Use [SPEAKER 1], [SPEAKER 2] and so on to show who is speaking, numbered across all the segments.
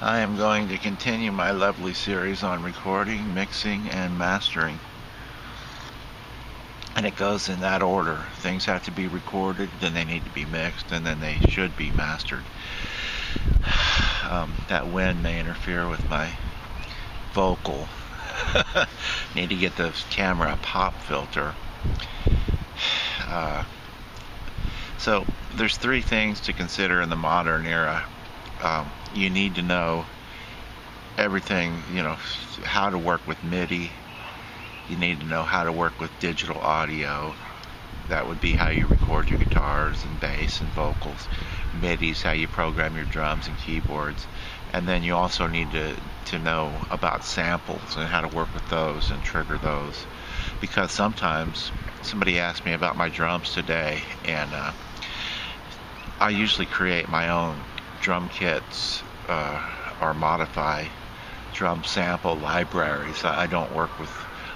[SPEAKER 1] I am going to continue my lovely series on recording, mixing, and mastering. And it goes in that order. Things have to be recorded, then they need to be mixed, and then they should be mastered. That wind may interfere with my vocal. Need to get the camera a pop filter. So there's three things to consider in the modern era. You need to know everything, how to work with MIDI. You need to know how to work with digital audio. That would be how you record your guitars and bass and vocals. MIDI is how you program your drums and keyboards. And then you also need to know about samples and how to work with those and trigger those. Because sometimes somebody asked me about my drums today, and I usually create my own drum kits or modify drum sample libraries. I don't work with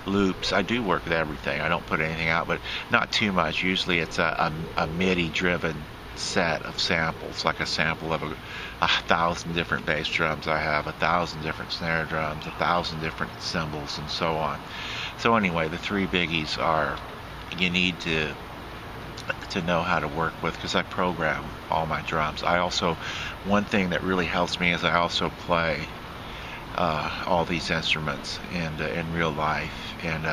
[SPEAKER 1] loops. I do work with everything. I don't put anything out, but not too much. Usually it's a MIDI driven set of samples, like a sample of a 1,000 different bass drums. I have 1,000 different snare drums, 1,000 different cymbals, and so on. So anyway, the three biggies are you need to know how to work with, because I program all my drums. One thing that really helps me is I also play all these instruments in real life, and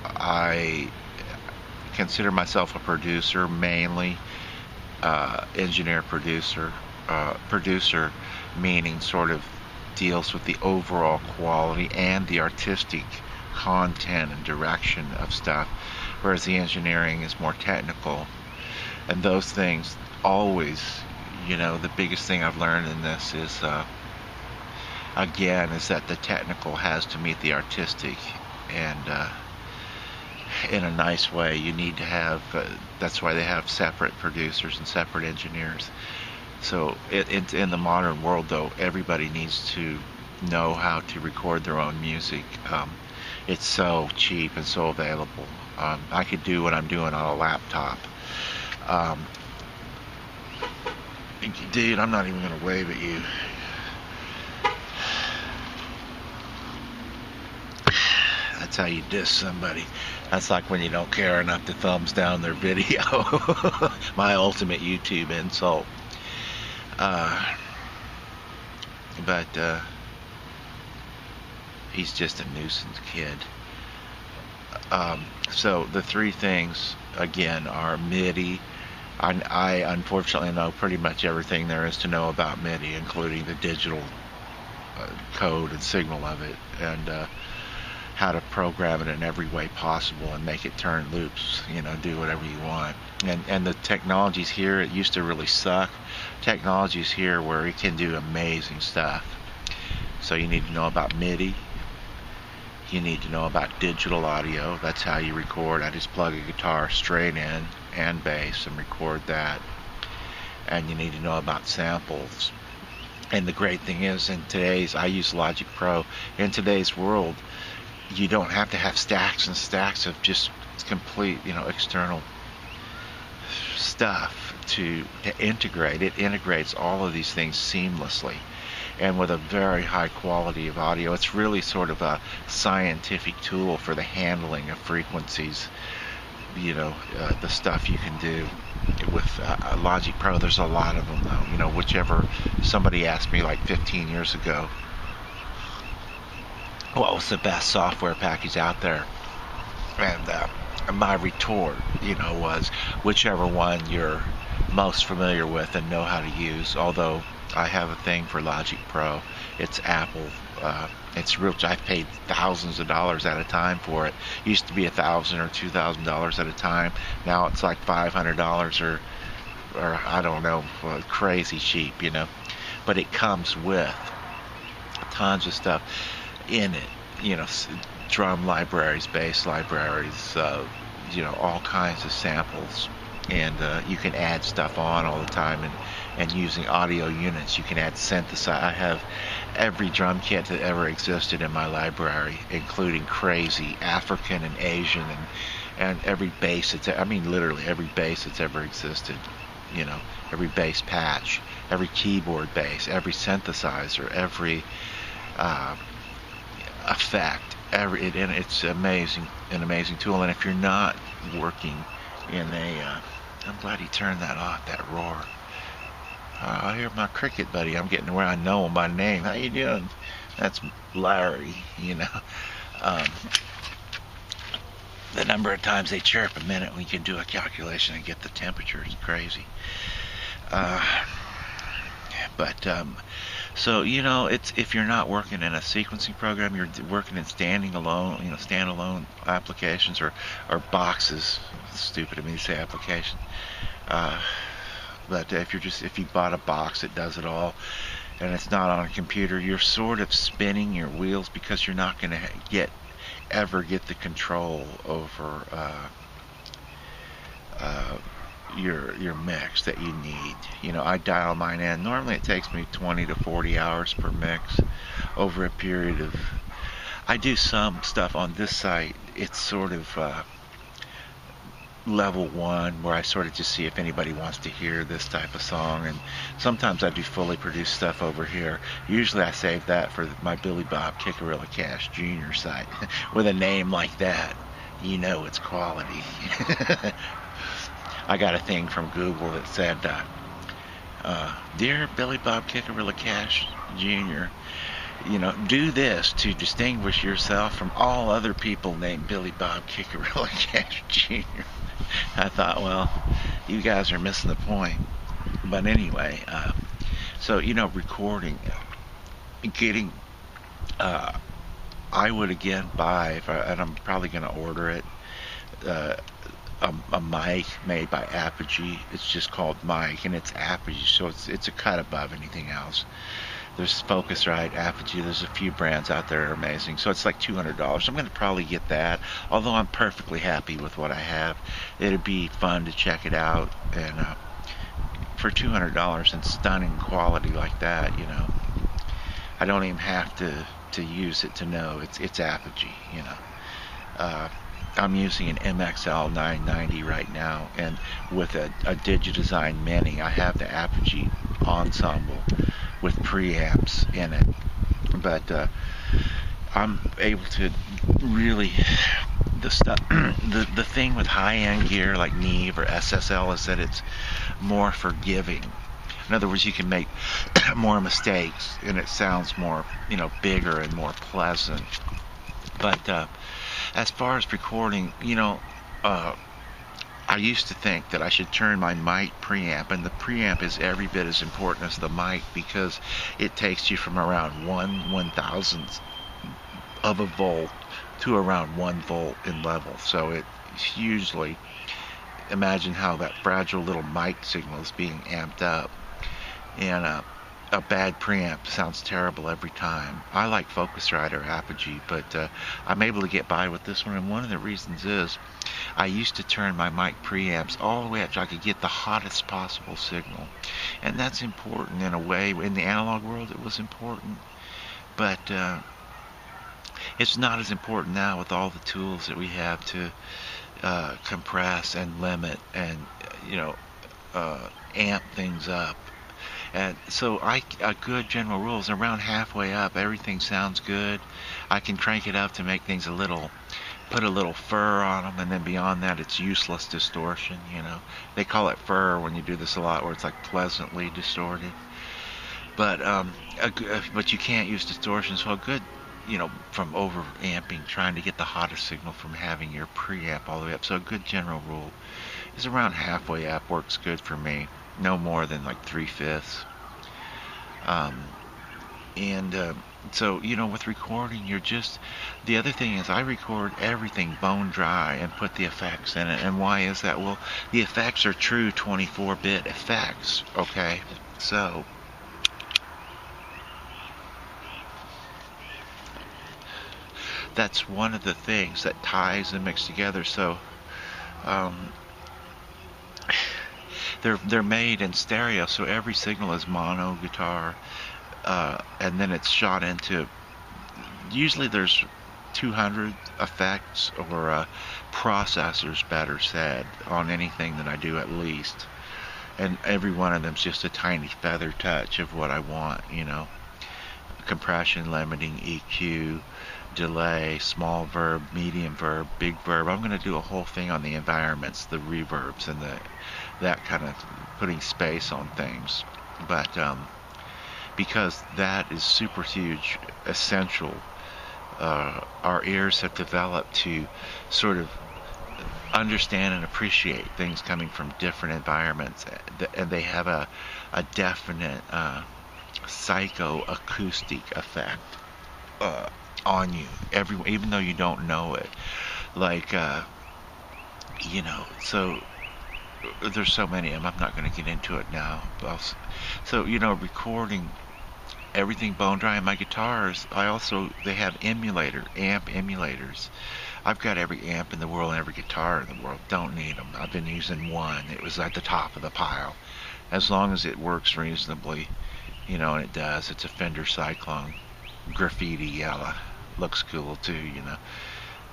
[SPEAKER 1] I consider myself a producer, mainly engineer producer. Producer meaning sort of deals with the overall quality and the artistic content and direction of stuff, whereas the engineering is more technical. And those things always, the biggest thing I've learned in this is, again, is that the technical has to meet the artistic, and in a nice way. You need to have, that's why they have separate producers and separate engineers. So in the modern world, though, everybody needs to know how to record their own music. It's so cheap and so available. I could do what I'm doing on a laptop. Dude, I'm not even going to wave at you. That's how you diss somebody. That's like when you don't care enough to thumbs down their video. My ultimate YouTube insult. But he's just a nuisance kid. So the three things, again, are MIDI. I unfortunately know pretty much everything there is to know about MIDI, including the digital code and signal of it, and how to program it in every way possible and make it turn loops, do whatever you want. And the technology's here. It used to really suck. Technology's here where it can do amazing stuff. So you need to know about MIDI. You need to know about digital audio. That's how you record. I just plug a guitar straight in and bass and record that. And you need to know about samples. And the great thing is, I use Logic Pro. In today's world, you don't have to have stacks and stacks of just complete, external stuff to integrate. It integrates all of these things seamlessly and with a very high quality of audio. It's really sort of a scientific tool for the handling of frequencies. The stuff you can do with Logic Pro. There's a lot of them, though. Whichever somebody asked me like 15 years ago, what was the best software package out there? And my retort, was whichever one you're most familiar with and know how to use. Although I have a thing for Logic Pro. It's Apple. It's real. I've paid thousands of dollars at a time for it. It used to be $1,000 or $2,000 at a time. Now it's like $500 or I don't know, crazy cheap, But it comes with tons of stuff in it. Drum libraries, bass libraries, all kinds of samples. And you can add stuff on all the time, and using audio units, you can add synthesizer. I have every drum kit that ever existed in my library, including crazy African and Asian, and every bass literally every bass that's ever existed. Every bass patch every keyboard bass, every synthesizer, every uh, effect. And it's amazing, an amazing tool. And if you're not working in I'm glad he turned that off, that roar. I hear my cricket buddy. I'm getting to where I know him by name. How you doing? That's Larry, you know. Um, the number of times they chirp a minute, we can do a calculation and get the temperature. It's crazy. Uh, but so it's if you're not working in a sequencing program, you're working in standalone applications or boxes. It's stupid of me to say application. But if you bought a box that does it all, and it's not on a computer, you're sort of spinning your wheels because you're not going to ever get the control over your mix that you need. I dial mine in. Normally it takes me 20 to 40 hours per mix over a period of. I do some stuff on this site. It's sort of level 1 where I sort of just see if anybody wants to hear this type of song, and sometimes I do fully produced stuff over here. Usually I save that for my Billy Bob Kickarilla Cash Jr. site. With a name like that, it's quality. I got a thing from Google that said, Dear Billy Bob Kickarilla Cash Jr., do this to distinguish yourself from all other people named Billy Bob Kickarilla Cash Jr. I thought, well, you guys are missing the point. But anyway, so recording, getting, I would again buy, and I'm probably going to order it, a mic made by Apogee. It's just called mic, and it's Apogee, so it's a cut above anything else. There's Focusrite, Apogee. There's a few brands out there that are amazing. So it's like $200. I'm going to probably get that, although I'm perfectly happy with what I have. It'd be fun to check it out, and for $200 in stunning quality like that, I don't even have to use it to know it's Apogee. I'm using an MXL 990 right now, and with a Digidesign Mini. I have the Apogee Ensemble with preamps in it, but I'm able to really the thing with high-end gear like Neve or SSL is that it's more forgiving. In other words, you can make more mistakes and it sounds more bigger and more pleasant. But as far as recording, I used to think that I should turn my mic preamp, and the preamp is every bit as important as the mic because it takes you from around 1/1000th of a volt to around 1 volt in level. So it's usually, imagine how that fragile little mic signal is being amped up, and a bad preamp sounds terrible every time. I like Focusrite or Apogee, but I'm able to get by with this one, and one of the reasons is I used to turn my mic preamps all the way up so I could get the hottest possible signal, and that's important in a way. In the analog world it was important, but it's not as important now with all the tools that we have to compress and limit and amp things up. And so a good general rule is around halfway up, everything sounds good. I can crank it up to make things put a little fur on them, and then beyond that it's useless distortion. They call it fur when you do this a lot, where it's like pleasantly distorted. But but you can't use distortion, so a good, from over amping, trying to get the hottest signal from having your preamp all the way up. So a good general rule is around halfway up works good for me. No more than like 3/5. So with recording, the other thing is I record everything bone dry and put the effects in it. And why is that? Well, the effects are true 24-bit effects, okay? So that's one of the things that ties the mix together. So they're made in stereo, so every signal is mono guitar, and then it's shot into, usually there's 200 effects or processors, better said, on anything that I do at least. and every one of them's just a tiny feather touch of what I want, compression, limiting, EQ, delay, small verb, medium verb, big verb. I'm going to do a whole thing on the environments, the reverbs, and that kind of putting space on things. But because that is super huge, essential, our ears have developed to sort of understand and appreciate things coming from different environments, and they have a definite psychoacoustic effect on you, even though you don't know it. Like, so there's so many of them. I'm not going to get into it now. So, recording everything bone dry in my guitars. They have amp emulators. I've got every amp in the world and every guitar in the world. Don't need them. I've been using one. It was at the top of the pile. As long as it works reasonably, and it does. It's a Fender Cyclone graffiti yellow. Looks cool too,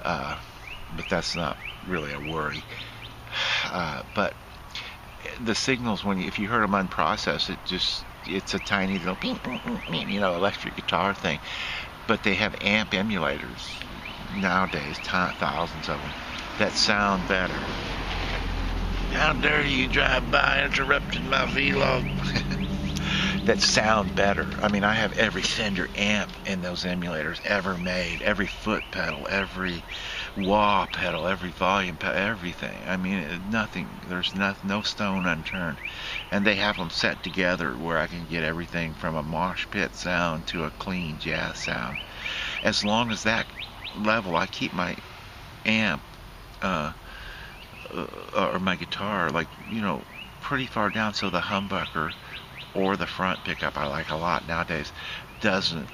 [SPEAKER 1] but that's not really a worry. But the signals, if you heard them unprocessed, it's a tiny little electric guitar thing. But they have amp emulators nowadays, thousands of them, that sound better. How dare you drive by interrupting my vlog? That sound better. I mean, I have every Fender amp in those emulators ever made, every foot pedal, every wah pedal, every volume pedal, everything. I mean, there's no stone unturned. And they have them set together where I can get everything from a mosh pit sound to a clean jazz sound. As long as that level, I keep my amp or my guitar, pretty far down, so the humbucker or the front pickup, I like a lot nowadays, doesn't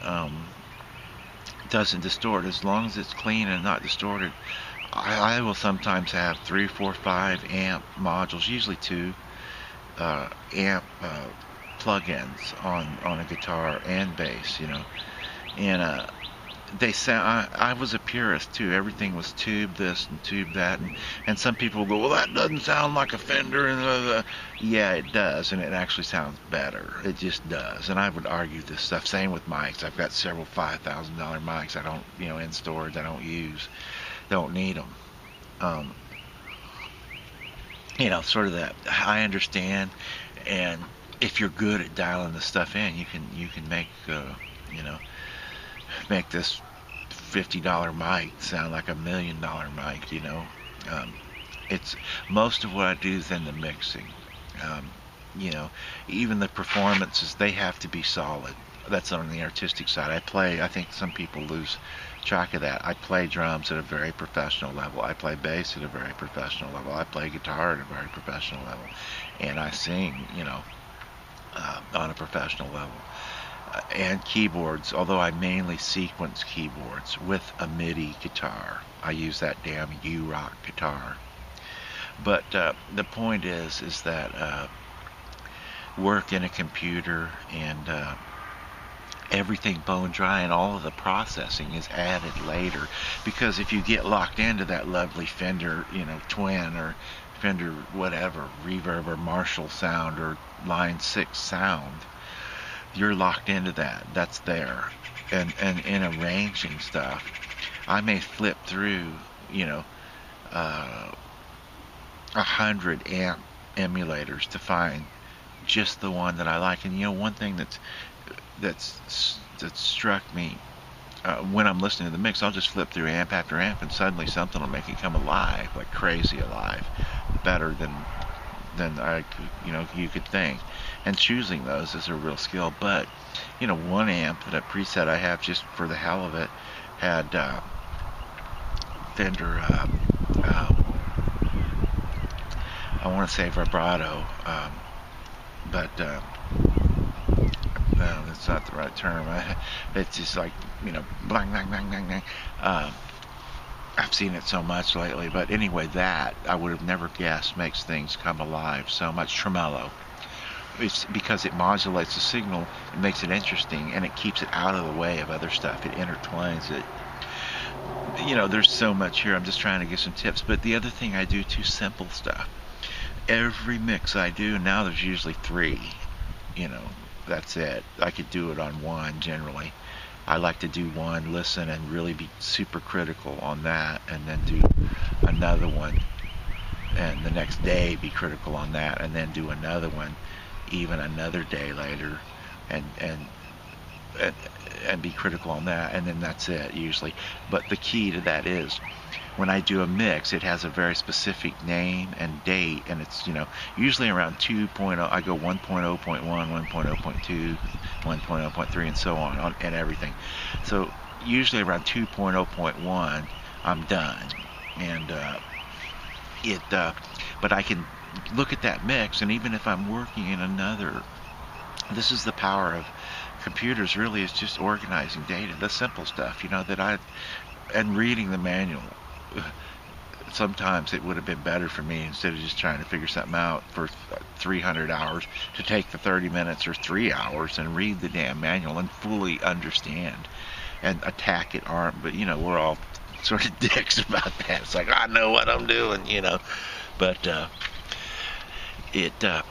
[SPEAKER 1] distort. As long as it's clean and not distorted, I will sometimes have 3, 4, 5 amp modules, usually 2 amp plug-ins on a guitar and bass, and they sound. I was a purist too. Everything was tube this and tube that, and some people go, well, that doesn't sound like a Fender, and yeah, it does, and it actually sounds better. It just does. And I would argue this stuff. Same with mics. I've got several $5,000 mics I don't, in storage. I don't use, don't need them. Sort of that. I understand, and if you're good at dialing the stuff in, you can make make this $50 mic sound like $1 million mic. It's most of what I do is in the mixing. Even the performances, they have to be solid. That's on the artistic side. I think some people lose track of that. I play drums at a very professional level. I play bass at a very professional level. I play guitar at a very professional level, and I sing, on a professional level. And keyboards, although I mainly sequence keyboards with a MIDI guitar. I use that damn U-Rock guitar. But the point is that work in a computer and everything bone dry, and all of the processing is added later. Because if you get locked into that lovely Fender, Twin or Fender whatever, reverb or Marshall sound or Line 6 sound, you're locked into that. That's there. And in arranging stuff, I may flip through, 100 amp emulators to find just the one that I like. And one thing that's struck me when I'm listening to the mix, I'll just flip through amp after amp, and suddenly something will make it come alive, like crazy alive, better than you could think. And choosing those is a real skill. But one amp, that preset I have just for the hell of it, had Fender I want to say vibrato, but no, that's not the right term. It's just like, blang, blang, blang, blang, blang. I've seen it so much lately, but anyway, that I would have never guessed makes things come alive so much. Tremolo. It's because it modulates the signal, it makes it interesting, and it keeps it out of the way of other stuff. It intertwines it. There's so much here. I'm just trying to give some tips. But the other thing I do too, simple stuff. Every mix I do now, there's usually three. You know, that's it. I could do it on one generally. I like to do one, listen, and really be super critical on that, and then do another one, and the next day be critical on that, and then do another one, even another day later, and and, and be critical on that, and then that's it usually. But the key to that is when I do a mix, it has a very specific name and date, and it's, usually around 2.0. I go 1.0.1, 1.0.2, 1.0.3, and so on, and everything. So usually around 2.0.1, I'm done, and but I can look at that mix, and even if I'm working in another, this is the power of computers. Really, is just organizing data, the simple stuff, and reading the manual. Sometimes it would have been better for me, instead of just trying to figure something out for 300 hours, to take the 30 minutes or 3 hours and read the damn manual and fully understand and attack it. But we're all sort of dicks about that. It's like, I know what I'm doing, but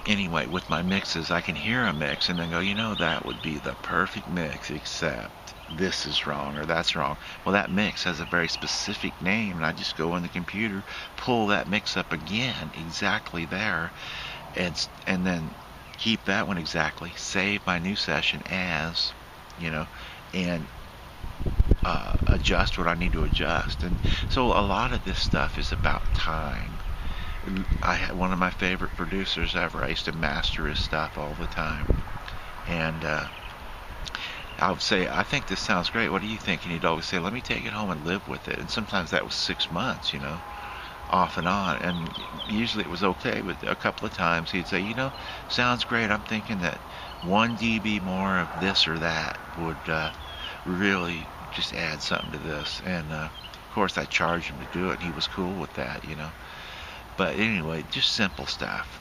[SPEAKER 1] anyway, with my mixes, I can hear a mix and then go, that would be the perfect mix, except this is wrong or that's wrong. Well, that mix has a very specific name, and I just go in the computer, pull that mix up again, exactly there, and then keep that one exactly, save my new session as, and adjust what I need to adjust. And so a lot of this stuff is about time. I had one of my favorite producers ever. I used to master his stuff all the time, and I would say, I think this sounds great. What do you think? And he'd always say, let me take it home and live with it. And sometimes that was 6 months, off and on. And usually it was okay, but a couple of times he'd say, sounds great. I'm thinking that 1 dB more of this or that would really just add something to this. And of course I charged him to do it, and he was cool with that, But anyway, just simple stuff.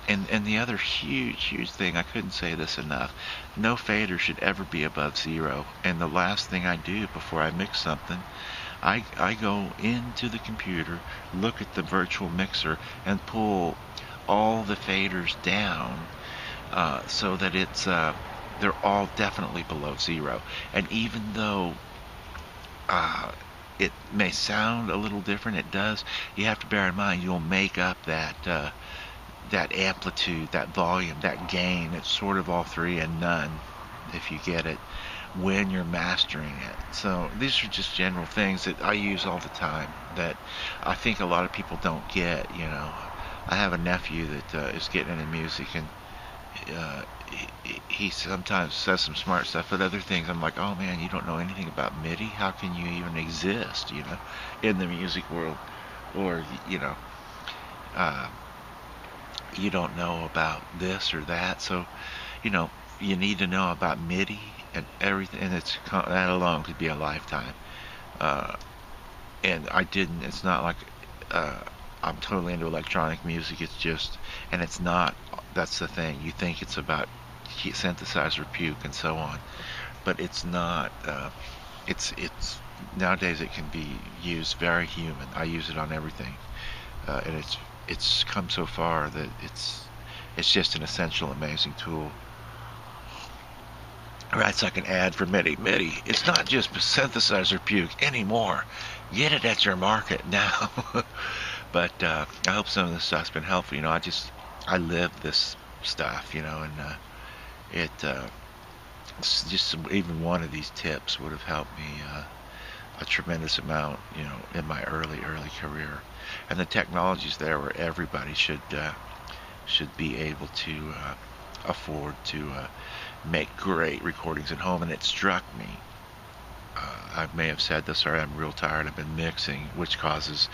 [SPEAKER 1] And the other huge thing, I couldn't say this enough, no fader should ever be above 0. And the last thing I do before I mix something, I go into the computer, look at the virtual mixer, and pull all the faders down, so that they're all definitely below 0. And even though it may sound a little different, it does, you have to bear in mind you'll make up that amplitude, that volume, that gain. It's sort of all three and none, if you get it, when you're mastering it. So these are just general things that I use all the time that I think a lot of people don't get. I have a nephew that is getting into music, and he sometimes says some smart stuff, but other things I'm like, oh man, you don't know anything about MIDI? How can you even exist, in the music world? Or, you don't know about this or that. So, you need to know about MIDI and everything, and that alone could be a lifetime. And it's not like I'm totally into electronic music. It's just, and it's not, that's the thing. You think it's about synthesizer puke and so on, but it's not. It's nowadays it can be used very human. I use it on everything, and it's come so far that it's just an essential, amazing tool. Alright, so I can add for MIDI. MIDI, it's not just synthesizer puke anymore. Get it at your market now. But I hope some of this stuff's been helpful. I live this stuff, and it's just even one of these tips would have helped me a tremendous amount, in my early career. And the technology's there where everybody should be able to afford to make great recordings at home. And it struck me, I may have said this already, I'm real tired. I've been mixing, which causes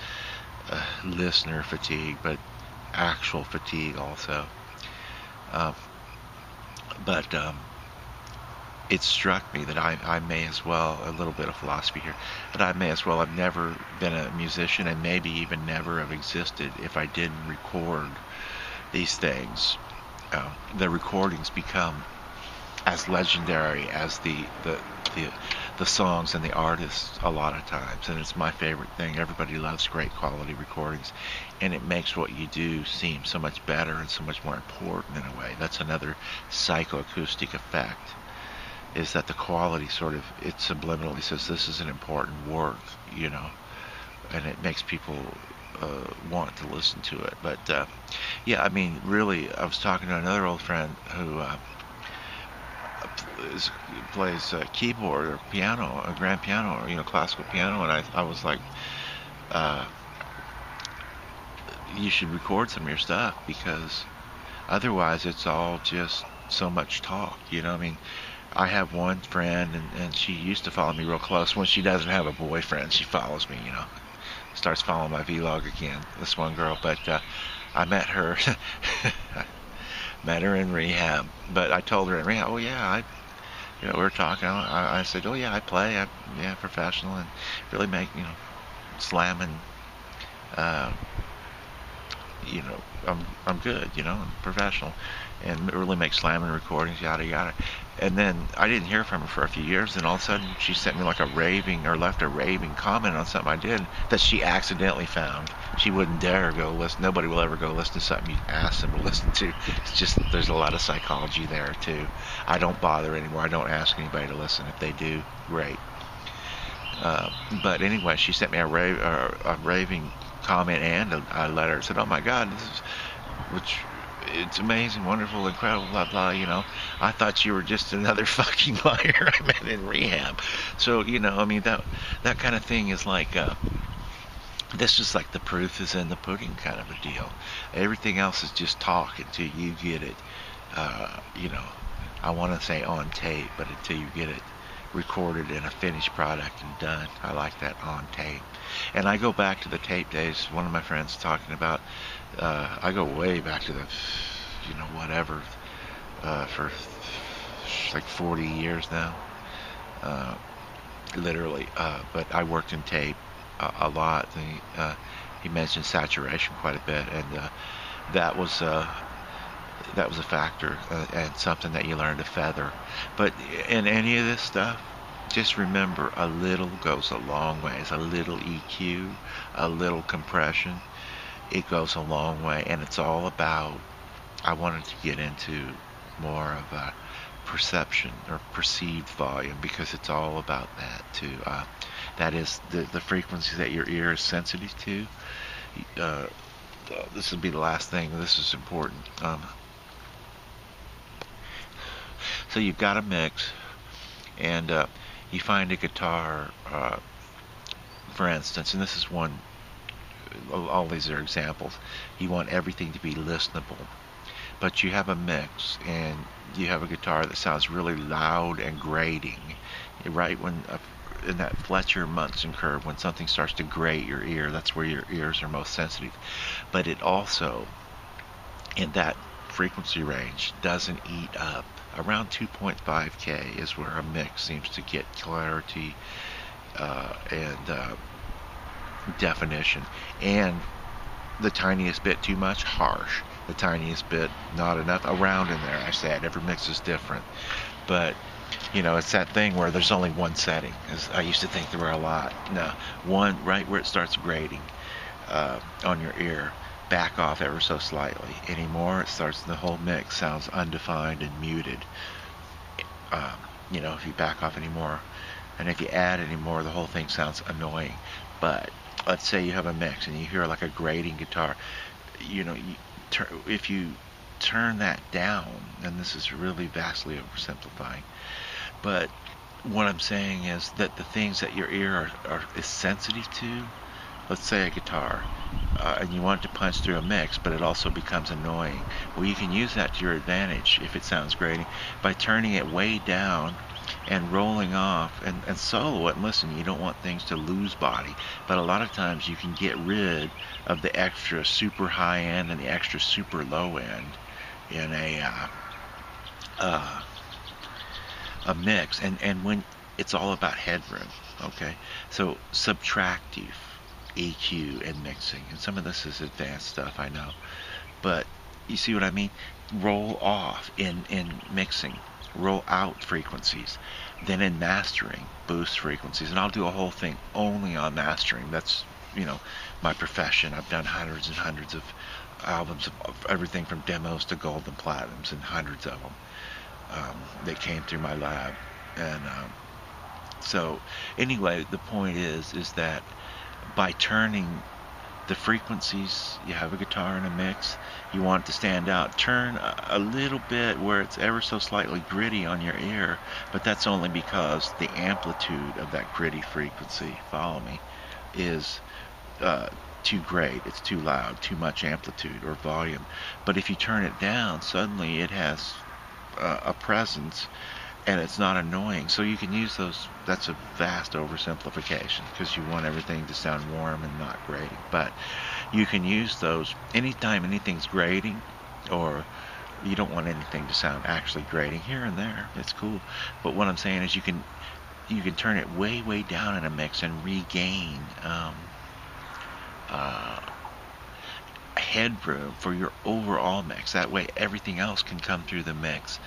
[SPEAKER 1] listener fatigue, but actual fatigue also. But it struck me that I may as well, a little bit of philosophy here, but I may as well have never been a musician, and maybe even never have existed if I didn't record these things. The recordings become as legendary as the the songs and the artists a lot of times, and it's my favorite thing. Everybody loves great quality recordings, and it makes what you do seem so much better and so much more important in a way. That's another psychoacoustic effect, is that the quality sort of, it subliminally says this is an important work, you know, and it makes people want to listen to it. But yeah, I mean, really, I was talking to another old friend who plays keyboard or piano, a grand piano, or classical piano, and I was like, uh, you should record some of your stuff, because otherwise it's all just so much talk. I mean, I have one friend, and she used to follow me real close. When she doesn't have a boyfriend, she follows me, starts following my vlog again, this one girl. But I met her met her in rehab. But I told her in rehab, oh yeah, we were talking. I said, oh yeah, I play. Yeah, professional, and really make, slamming. Uh, I'm good. I'm professional, and really make slamming recordings, yada yada. And then I didn't hear from her for a few years, and all of a sudden she sent me like a raving, or left a raving comment on something I did that she accidentally found. She wouldn't dare go listen. Nobody will ever go listen to something you ask them to listen to. It's just, there's a lot of psychology there too. I don't bother anymore. I don't ask anybody to listen. If they do, great. But anyway, she sent me a raving comment and a letter. Said, "Oh my God, which it's amazing, wonderful, incredible, blah blah." I thought you were just another fucking liar I met in rehab. So I mean, that kind of thing is like, this is like the proof is in the pudding kind of a deal. Everything else is just talk until you get it. I want to say on tape, but until you get it recorded in a finished product and done. I like that on tape. And I go back to the tape days. One of my friends talking about, I go way back to the, whatever, for like 40 years now, literally. But I worked in tape a lot. He mentioned saturation quite a bit, and that was a factor, and something that you learn to feather. But in any of this stuff, just remember, a little goes a long ways. A little EQ, a little compression, it goes a long way. And it's all about, I wanted to get into more of a perception or perceived volume, because it's all about that too. That is the frequency that your ear is sensitive to. This will be the last thing. This is important. So you've got a mix, and you find a guitar, for instance, and this is one, all these are examples. You want everything to be listenable, but you have a mix, and you have a guitar that sounds really loud and grating, right when in that Fletcher-Munson curve, when something starts to grate your ear, that's where your ears are most sensitive. But it also, in that frequency range, doesn't eat up. Around 2.5K is where a mix seems to get clarity and definition. And the tiniest bit too much, harsh. The tiniest bit, not enough. Around in there, I said. Every mix is different. But, it's that thing where there's only one setting. I used to think there were a lot. No, one right where it starts grating on your ear. Back off ever so slightly. Anymore, it starts, the whole mix sounds undefined and muted. If you back off anymore, and if you add anymore, the whole thing sounds annoying. But let's say you have a mix and you hear like a grating guitar. If you turn that down, and this is really vastly oversimplifying, but what I'm saying is that the things that your ear is sensitive to, let's say a guitar, and you want it to punch through a mix, but it also becomes annoying. Well, you can use that to your advantage if it sounds grating by turning it way down and rolling off and solo it. And listen, you don't want things to lose body, but a lot of times you can get rid of the extra super high end and the extra super low end in a mix. And when it's all about headroom, okay? So subtractive EQ and mixing, and some of this is advanced stuff, I know, but you see what I mean? Roll off in mixing, roll out frequencies. Then in mastering, boost frequencies. And I'll do a whole thing only on mastering. That's, my profession. I've done hundreds and hundreds of albums of everything from demos to gold and platinums, and hundreds of them that came through my lab. And so anyway, the point is that by turning the frequencies, you have a guitar in a mix, you want it to stand out, turn a little bit where it's ever so slightly gritty on your ear, but that's only because the amplitude of that gritty frequency, follow me, is too great, it's too loud, too much amplitude or volume. But if you turn it down, suddenly it has a presence, and it's not annoying. So you can use those. That's a vast oversimplification because you want everything to sound warm and not grating. But you can use those anytime anything's grating, or you don't want anything to sound actually grating. Here and there, it's cool. But what I'm saying is you can turn it way down in a mix and regain headroom for your overall mix. That way everything else can come through the mix.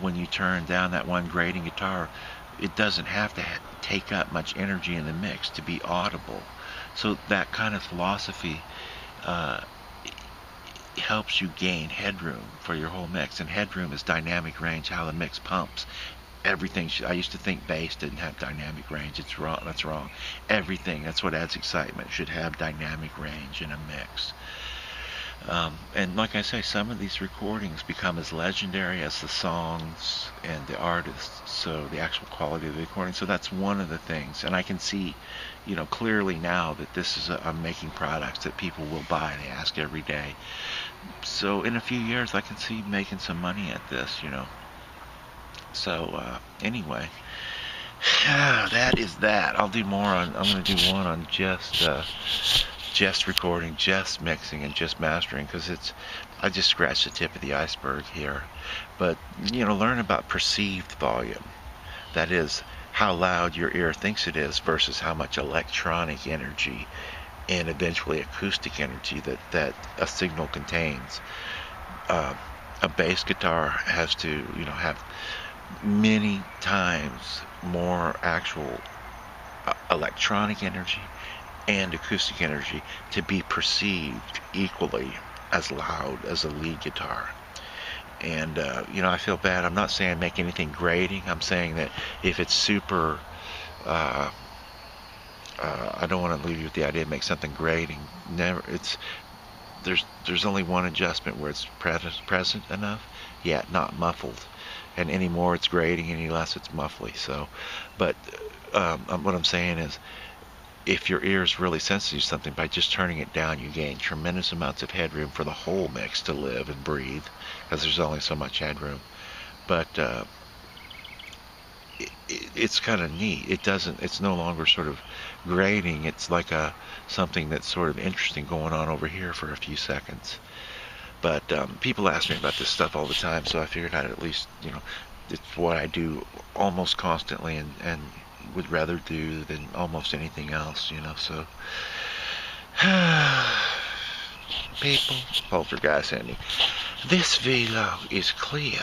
[SPEAKER 1] When you turn down that one grating guitar, it doesn't have to take up much energy in the mix to be audible. So that kind of philosophy helps you gain headroom for your whole mix. And headroom is dynamic range, how the mix pumps. Everything I used to think bass didn't have dynamic range. It's wrong. That's wrong. Everything, that's what adds excitement, should have dynamic range in a mix. And like I say, some of these recordings become as legendary as the songs and the artists, so the actual quality of the recording. So that's one of the things. And I can see, clearly now that this is I'm making products that people will buy. They ask every day. So in a few years, I can see making some money at this, So anyway, that is that. I'll do more on. I'm going to do one on just recording, just mixing, and just mastering, because I just scratched the tip of the iceberg here. But learn about perceived volume. That is how loud your ear thinks it is versus how much electronic energy and eventually acoustic energy that a signal contains. A bass guitar has to have many times more actual electronic energy and acoustic energy to be perceived equally as loud as a lead guitar. And I feel bad. I'm not saying make anything grating. I'm saying that if it's super I don't want to leave you with the idea of make something grating. Never. There's only one adjustment where it's present enough, yet not muffled. And any more it's grating, any less it's muffly. So, but what I'm saying is, if your ear is really sensitive to something, by just turning it down, you gain tremendous amounts of headroom for the whole mix to live and breathe, because there's only so much headroom. But it's kind of neat. It's no longer sort of grating. It's like something that's sort of interesting going on over here for a few seconds. But people ask me about this stuff all the time, so I figured I'd at least, it's what I do almost constantly, and would rather do than almost anything else, so people, poltergeist Andy, this vlog is clear.